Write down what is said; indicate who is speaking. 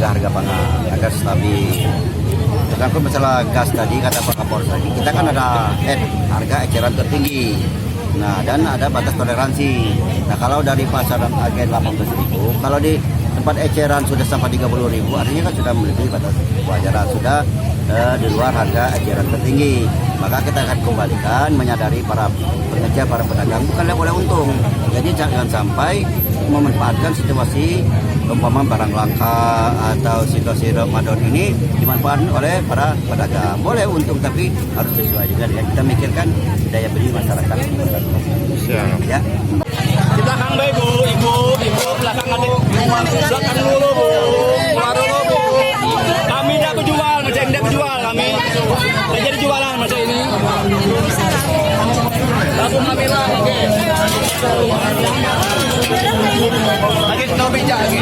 Speaker 1: menjaga harga pangan agar stabil. Sedangkan masalah gas tadi kata Pak Kapolres tadi, kita kan ada harga eceran tertinggi. Nah, dan ada batas toleransi. Nah, kalau dari pasaran agen 18.000, kalau di tempat eceran sudah sampai 30.000, artinya kan sudah melebihi batas kewajaran, sudah di luar harga eceran tertinggi. Maka kita akan kembalikan, menyadari para pengecer, para pedagang bukanlah boleh untung. Jadi jangan sampai memanfaatkan situasi umpama barang langka atau situasi Ramadan ini dimanfaatkan oleh para pedagang. Boleh untung tapi harus sesuai dengan yang kita mikirkan daya beli masyarakat.
Speaker 2: Siap.
Speaker 1: Ya.
Speaker 3: Di belakang Mbak, ibu belakang adik, belakang dulu Bu, keluar dulu Bu. Kami tidak berjual, macam ini tidak berjual kami. Tidak jadi jualan macam ini. Lagu kami lah, oke. Lagi no bijak lagi.